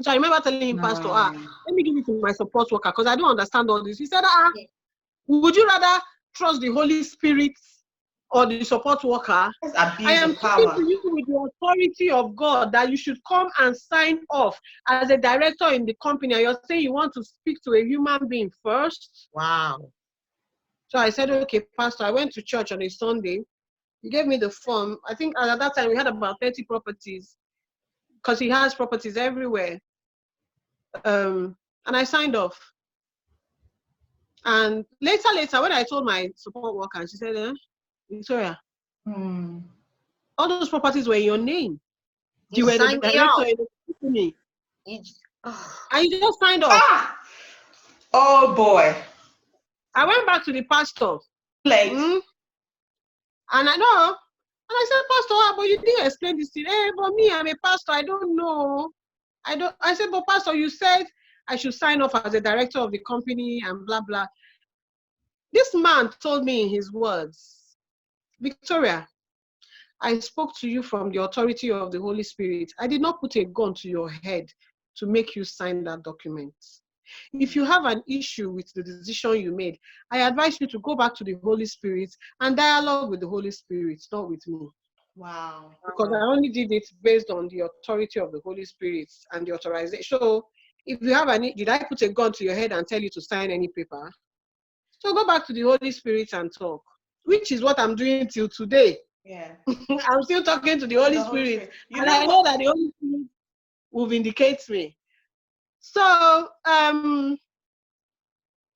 So I remember telling him, Pastor, let me give it to my support worker because I don't understand all this. He said, would you rather trust the Holy Spirit or the support worker? I am speaking to you with the authority of God that you should come and sign off as a director in the company. And you're saying you want to speak to a human being first? Wow. So I said, okay, Pastor, I went to church on a Sunday. He gave me the form. I think at that time we had about 30 properties because he has properties everywhere. And I signed off. And later, when I told my support worker, she said, Victoria, all those properties were in your name. You were the director in the company. And you just signed off. Oh boy. I went back to the pastor. And I know. And I said, Pastor, but you didn't explain this to me. Hey, but me, I'm a pastor. I don't know. I said, but Pastor, you said I should sign off as a director of the company and blah, blah. This man told me in his words, Victoria, I spoke to you from the authority of the Holy Spirit. I did not put a gun to your head to make you sign that document. If you have an issue with the decision you made, I advise you to go back to the Holy Spirit and dialogue with the Holy Spirit, not with me. Wow. Because I only did it based on the authority of the Holy Spirit and the authorization. So if you have did I put a gun to your head and tell you to sign any paper? So go back to the Holy Spirit and talk, which is what I'm doing till today. Yeah. I'm still talking to the Holy Spirit. And I know that the Holy Spirit will vindicate me. So,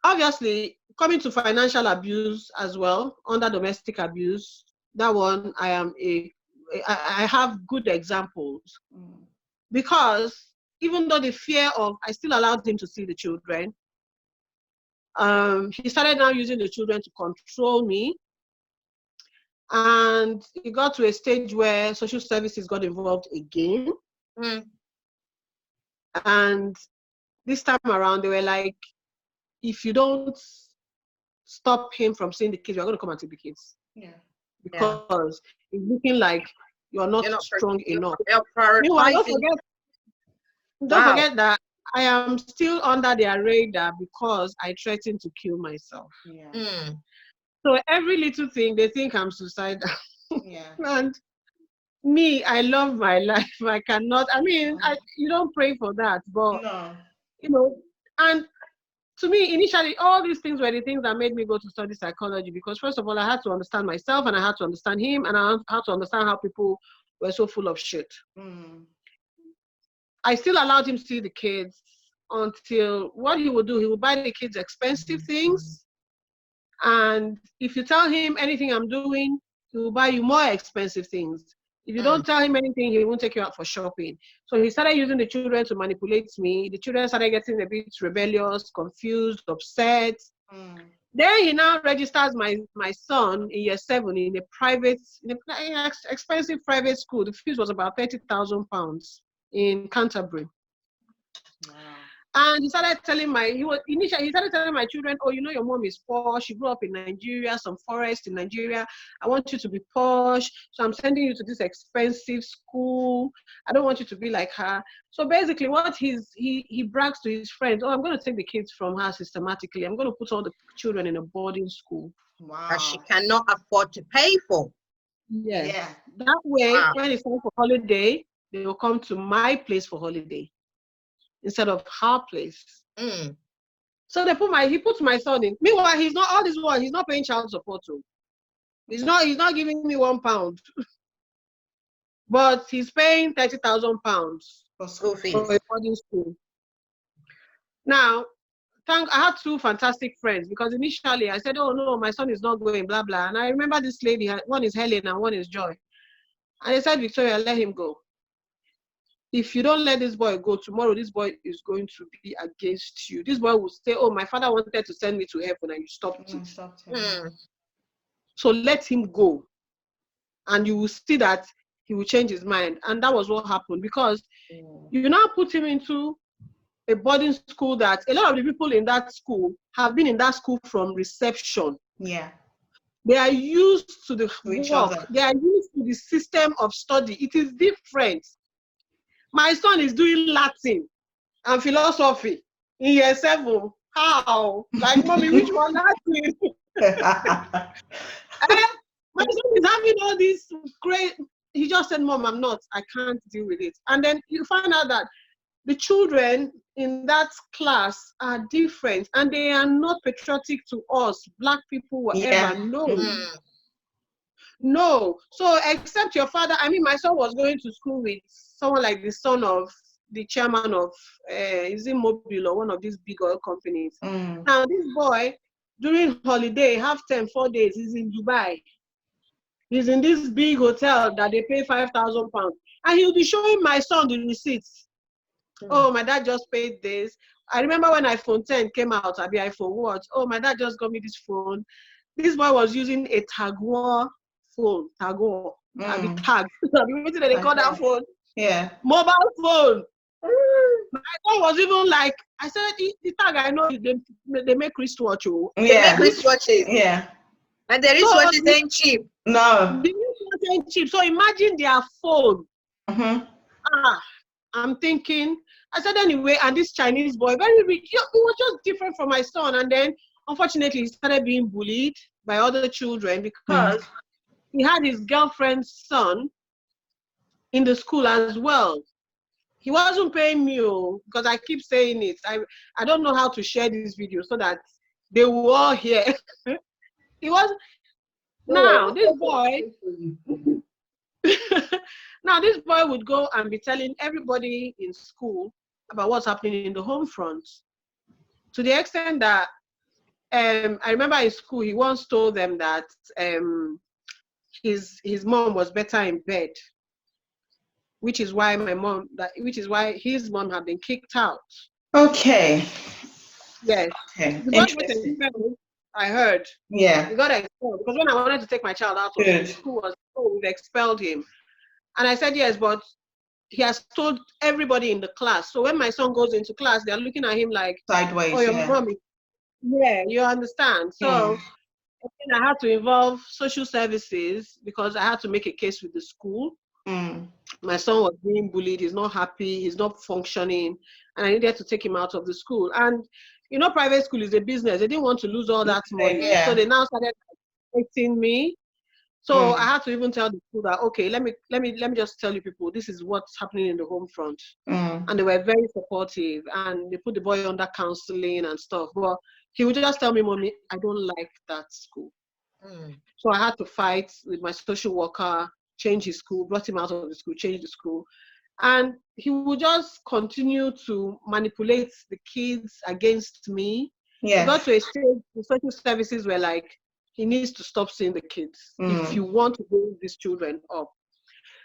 obviously, coming to financial abuse as well, under domestic abuse, that one, I have good examples. Because even though the fear of, I still allowed him to see the children, he started now using the children to control me. And it got to a stage where social services got involved again. And this time around, they were like, if you don't stop him from seeing the kids, you're going to come and take the kids. Yeah. Because it's looking like you're not strong enough. Meanwhile, don't forget that I am still under their radar because I threatened to kill myself. Yeah. So every little thing, they think I'm suicidal. Yeah. And me, I love my life. I cannot, you don't pray for that, but, And to me, initially, all these things were the things that made me go to study psychology, because first of all, I had to understand myself, and I had to understand him, and I had to understand how people were so full of shit. I still allowed him to see the kids until what he would do, he would buy the kids expensive things. And if you tell him anything I'm doing, he will buy you more expensive things. If you don't tell him anything, he won't take you out for shopping. So he started using the children to manipulate me. The children started getting a bit rebellious, confused, upset. Then he now registers my son in year 7 in a private, expensive private school. The fees was about £30,000 in Canterbury. Wow. And he started telling he started telling my children, oh, you know, your mom is poor. She grew up in Nigeria, some forest in Nigeria. I want you to be posh. So I'm sending you to this expensive school. I don't want you to be like her. So basically what he brags to his friends, oh, I'm going to take the kids from her systematically. I'm going to put all the children in a boarding school. Wow. That she cannot afford to pay for. Yes. Yeah. That way, when it's time for holiday, they will come to my place for holiday instead of her place. So he puts my son in. Meanwhile, he's not all this while, he's not paying child support too. He's not giving me £1. But he's paying £30,000 for school fees for a boarding school. Now, I had 2 fantastic friends, because initially I said, oh no, my son is not going, blah blah. And I remember this lady, one is Helen and one is Joy. And I said, Victoria, let him go. If you don't let this boy go, tomorrow this boy is going to be against you. This boy will say, oh, my father wanted to send me to heaven and you stopped it. So let him go. And you will see that he will change his mind. And that was what happened, because you now put him into a boarding school that a lot of the people in that school have been in that school from reception. Yeah. They are used to the work. They are used to the system of study. It is different. My son is doing Latin and philosophy in year 7. How? Like, mommy, which one Latin? My son is having all these great. He just said, Mom, I can't deal with it. And then you find out that the children in that class are different, and they are not patriotic to us, Black people, whatever. No. So except your father, I mean, my son was going to school with someone like the son of the chairman of, is it Mobile or one of these big oil companies. Now this boy, during holiday, half term, 4 days, he's in Dubai. He's in this big hotel that they pay £5,000. And he'll be showing my son the receipts. Oh, my dad just paid this. I remember when iPhone 10 came out, I'll be iPhone what? Oh, my dad just got me this phone. This boy was using a Tagore phone. Tagore. I'll be tagged. I'll be waiting that they call that phone. Yeah. Mobile phone. My son was even like, I said, the tag, I know they make wristwatch. They make wristwatches. Yeah. And the wristwatches ain't cheap. No. The wristwatch ain't cheap. So imagine their phone. I'm thinking, I said anyway, and this Chinese boy, very rich, it was just different from my son. And then, unfortunately, he started being bullied by other children because he had his girlfriend's son in the school as well. He wasn't paying me, because I keep saying it. I don't know how to share this video so that they will all hear. He was, now this boy, now this boy would go and be telling everybody in school about what's happening in the home front. To the extent that, I remember in school, he once told them that his mom was better in bed, which is why his mom had been kicked out. Okay. Yes. Okay. Interesting. I heard. Yeah. He got expelled because when I wanted to take my child out of school, we've expelled him. And I said, yes, but he has told everybody in the class. So when my son goes into class, they're looking at him like sideways. Oh, your mommy. Yeah, you understand. So I had to involve social services because I had to make a case with the school. My son was being bullied. He's not happy. He's not functioning. And I needed to take him out of the school. And, you know, private school is a business. They didn't want to lose all that money. So they now started expecting me. So I had to even tell the school that, okay, let me just tell you people, this is what's happening in the home front. And they were very supportive, and they put the boy under counseling and stuff. But he would just tell me, Mommy, I don't like that school. So I had to fight with my social worker, change his school, brought him out of the school, change the school. And he would just continue to manipulate the kids against me. Yeah. It got to a stage, the social services were like, he needs to stop seeing the kids if you want to bring these children up.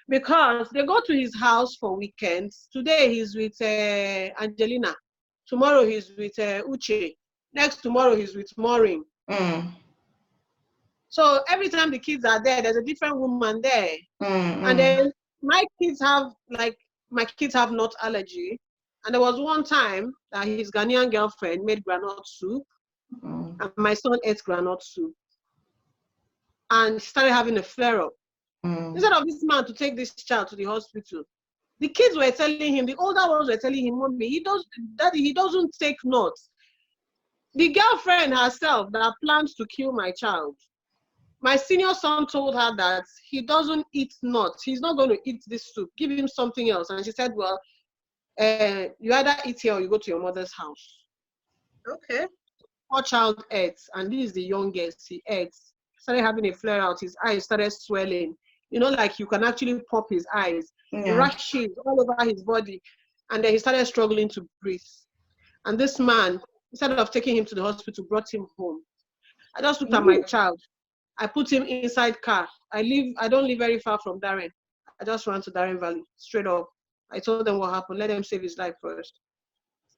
Because they go to his house for weekends. Today he's with Angelina. Tomorrow he's with Uche. Next tomorrow he's with Maureen. So every time the kids are there, there's a different woman there. And then my kids have nut allergy. And there was one time that his Ghanaian girlfriend made groundnut soup, and my son ate groundnut soup. And started having a flare-up. Instead of this man to take this child to the hospital, the kids were telling him, the older ones were telling him, Mommy, Daddy, he doesn't take nuts. The girlfriend herself that plans to kill my child, my senior son told her that he doesn't eat nuts. He's not going to eat this soup. Give him something else. And she said, well, you either eat here or you go to your mother's house. Okay. Poor child ate, and this is the youngest. He ate. Started having a flare out. His eyes started swelling. You know, like you can actually pop his eyes. Rashes all over his body. And then he started struggling to breathe. And this man, instead of taking him to the hospital, brought him home. I just looked at my child. I put him inside car. I don't live very far from Darren. I just ran to Darren Valley, straight up. I told them what happened. Let them save his life first.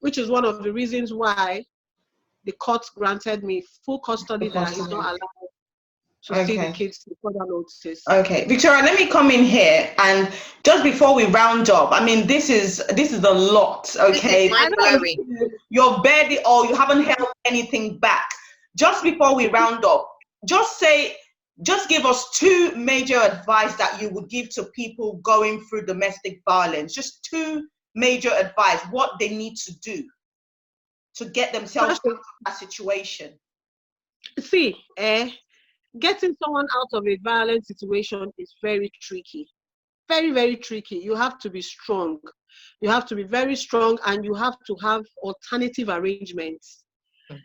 Which is one of the reasons why the court granted me full custody that he's not allowed to see the kids before that notice. Okay, Victoria, let me come in here, and just before we round up, I mean, this is a lot. Okay, you're barely, or you haven't held anything back. Just before we round up, just give us 2 major advice that you would give to people going through domestic violence. Just 2 major advice, what they need to do to get themselves out of that situation. See, getting someone out of a violent situation is very tricky. Very, very tricky. You have to be strong. You have to be very strong, and you have to have alternative arrangements.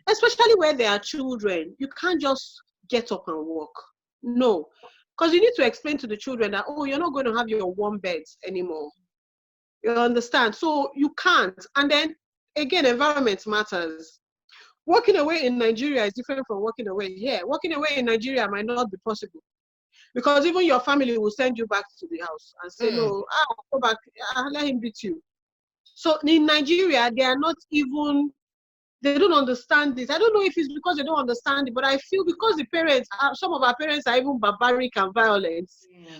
Especially where there are children. You can't just get up and walk. No. Because you need to explain to the children that, oh, you're not going to have your warm beds anymore. You understand? So you can't. And then, again, environment matters. Walking away in Nigeria is different from walking away here. Walking away in Nigeria might not be possible, because even your family will send you back to the house and say, no, go back, let him beat you. So in Nigeria, they don't understand this. I don't know if it's because they don't understand it, but I feel because the parents, some of our parents are even barbaric and violent.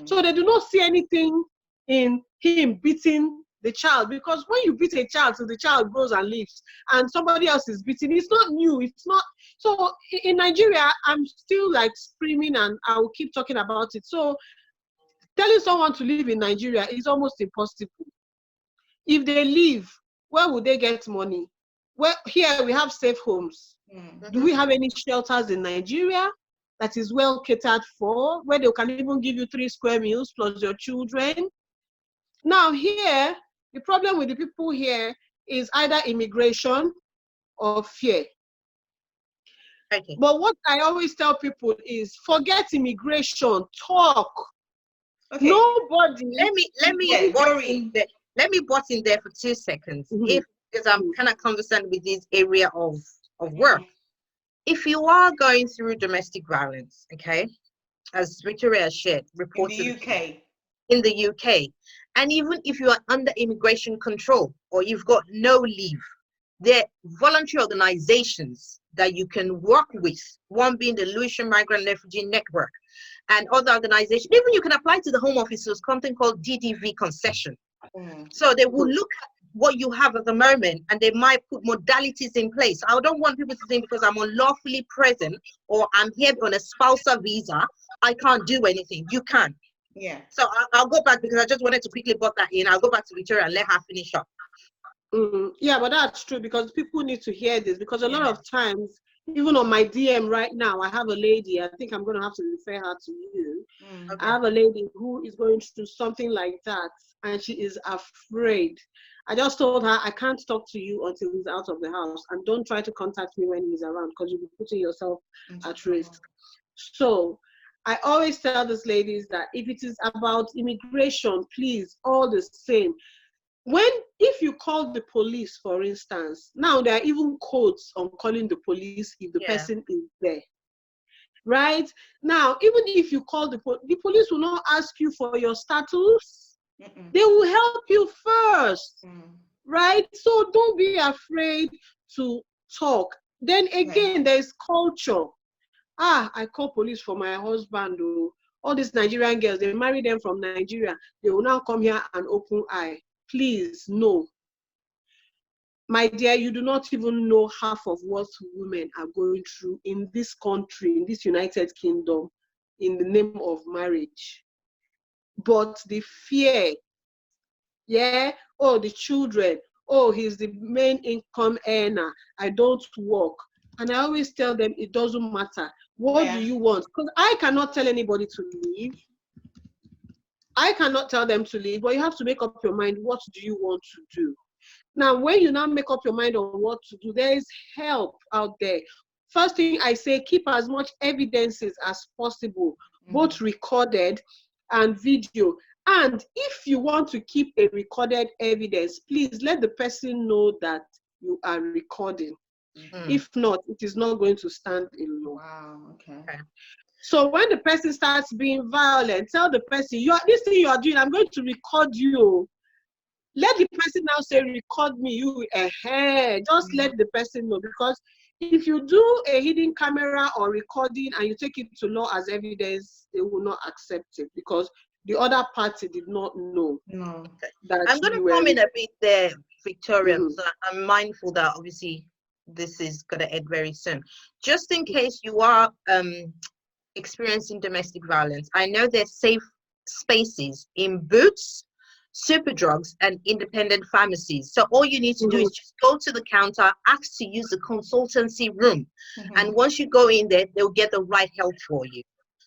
So they do not see anything in him beating the child, because when you beat a child till the child grows and lives, and somebody else is beating, it's not new. It's not. So in Nigeria, I'm still like screaming, and I will keep talking about it. So telling someone to live in Nigeria is almost impossible. If they leave, where would they get money? Well, here we have safe homes. Do we have any shelters in Nigeria that is well catered for, where they can even give you 3 square meals plus your children? Now here, the problem with the people here is either immigration or fear. Okay. But what I always tell people is, forget immigration, talk. Okay. Nobody. Let me butt in there for 2 seconds. Because I'm kind of conversant with this area of work. If you are going through domestic violence, okay, as Victoria shared, reported in the UK, and even if you are under immigration control or you've got no leave, there are voluntary organizations that you can work with, one being the Lewisham Migrant Refugee Network, and other organizations. Even you can apply to the Home Office, so something called DDV concession. So they will look at what you have at the moment, and they might put modalities in place. I don't want people to think because I'm unlawfully present or I'm here on a spousal visa, I can't do anything. You can. Yeah. So I'll go back, because I just wanted to quickly put that in. I'll go back to Victoria and let her finish up. Yeah, but that's true, because people need to hear this, because a lot of times Even on my DM right now, I have a lady, I think I'm going to have to refer her to you. Okay. I have a lady who is going through something like that, and she is afraid. I just told her, I can't talk to you until he's out of the house, and don't try to contact me when he's around, because you'll be putting yourself at risk. So I always tell these ladies that if it is about immigration, please, all the same, if you call the police, for instance, now there are even codes on calling the police if the person is there. Right? Now, even if you call the police will not ask you for your status. They will help you first. Right? So don't be afraid to talk. Then again, there is culture. I call police for my husband. All these Nigerian girls, they marry them from Nigeria. They will now come here and open eye. Please, no. My dear, you do not even know half of what women are going through in this country, in this United Kingdom, in the name of marriage. But the fear, the children, he's the main income earner, I don't work. And I always tell them, it doesn't matter. What do you want? Because I cannot tell anybody to leave. I cannot tell them to leave, but you have to make up your mind, what do you want to do? Now, when you now make up your mind on what to do, there is help out there. First thing I say, keep as much evidences as possible, both recorded and video. And if you want to keep a recorded evidence, please let the person know that you are recording. If not, it is not going to stand in law. Wow, okay. So when the person starts being violent, tell the person, this thing you are doing, I'm going to record you. Let the person now say, record me, you ahead. Just let the person know, because if you do a hidden camera or recording and you take it to law as evidence, they will not accept it because the other party did not know. No. That I'm going to come in a bit there, Victoria, so I'm mindful that obviously this is going to end very soon. Just in case you are experiencing domestic violence, I know there's safe spaces in Boots, Superdrugs, and independent pharmacies. So all you need to do is just go to the counter, ask to use the consultancy room, and once you go in there, they'll get the right help for you.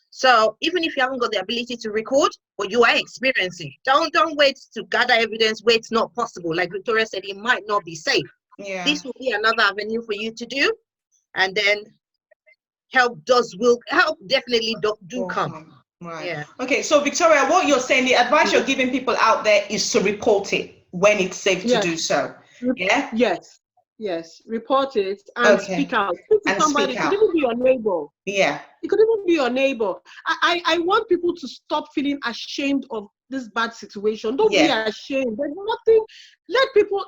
So even if you haven't got the ability to record, but you are experiencing, don't wait to gather evidence where it's not possible. Like Victoria said, it might not be safe. This will be another avenue for you to do, and then help definitely do come. Right. Yeah. Okay, so Victoria, what you're saying, the advice you're giving people out there is to report it when it's safe to do so. Yeah? Yes. Report it and speak out. Speak to somebody. It could even be your neighbor. Yeah. It could even be your neighbor. I want people to stop feeling ashamed of this bad situation. Don't be ashamed. There's nothing. Let people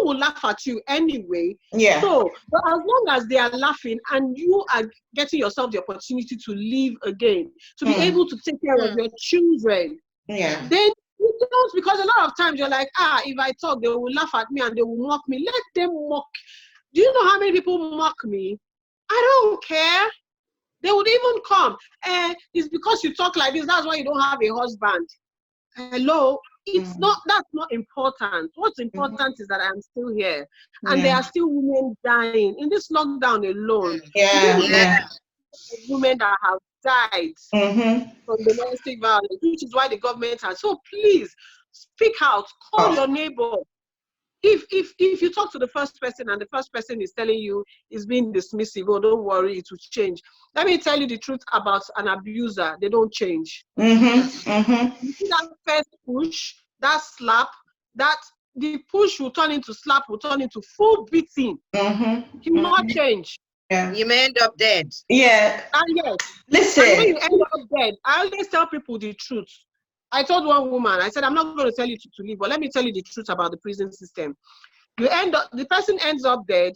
will laugh at you anyway. Yeah. So, but as long as they are laughing and you are getting yourself the opportunity to live again, to be able to take care of your children, then you don't, because a lot of times you're like, if I talk, they will laugh at me and they will mock me. Let them mock. Do you know how many people mock me? I don't care. They would even come. It's because you talk like this, that's why you don't have a husband. Hello? That's not important. What's important is that I'm still here. And there are still women dying. In this lockdown alone, women that have died from domestic violence, which is why the government has. So please, speak out. Call your neighbor. If you talk to the first person and the first person is telling you is being dismissive, don't worry, it will change. Let me tell you the truth about an abuser. They don't change. You see that first push, that slap, the push will turn into slap, will turn into full beating. He will not change. Yeah. You may end up dead. Yeah. And yes. Listen. And when you end up dead, I always tell people the truth. I told one woman, I said, I'm not going to tell you to leave, but let me tell you the truth about the prison system. The person ends up dead.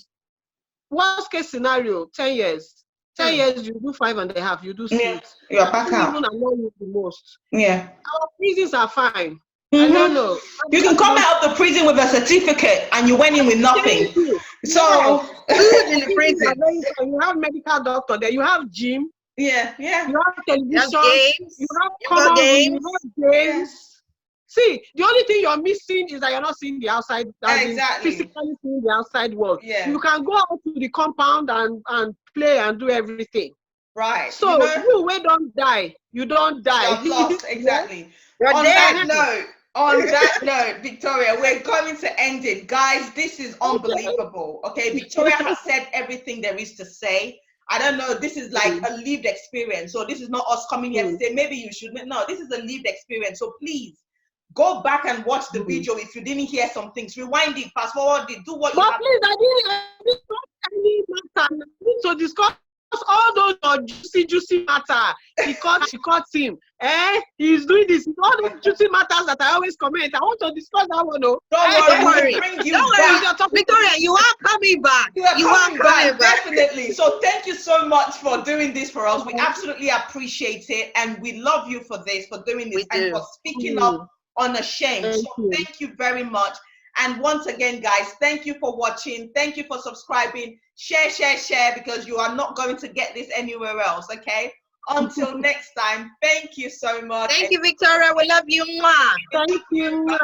Worst case scenario, 10 years. 10 years, you do 5.5, you do 6. You're back out. Even annoy you the most. Yeah. Our prisons are fine. I don't know. You can come out of the prison with a certificate and you went in with nothing. So, good in the prison. You have medical doctor there, you have gym. Yeah. You have television. You have games. You have common games. You have games. See, the only thing you're missing is that you're not seeing the outside, Exactly. physically seeing the outside world. Yeah. You can go out to the compound and play and do everything. Right. So you where don't die, you don't die. You're lost. Exactly. You're On dead. that note, Victoria, we're going to end it. Guys, this is unbelievable. Okay, Victoria has said everything there is to say. I don't know, this is like a lived experience. So this is not us coming here to say, maybe you shouldn't. No, this is a lived experience. So please, go back and watch the video if you didn't hear some things. Rewind it, fast forward it, do what you have. But please, I didn't talk any matter. I need to discuss all those juicy matter. She caught him. He's doing this. All those juicy matters that I always comment. I want to discuss that one. No. Don't worry. Bring you back. Victoria, you are coming back. You are coming back, definitely. So thank you so much for doing this for us. We absolutely appreciate it, and we love you for this, for doing this, and for speaking up unashamed. So thank you very much. And once again, guys, thank you for watching. Thank you for subscribing. Share, because you are not going to get this anywhere else, okay? Until next time, thank you so much. Thank you, Victoria. We love you. Thank you.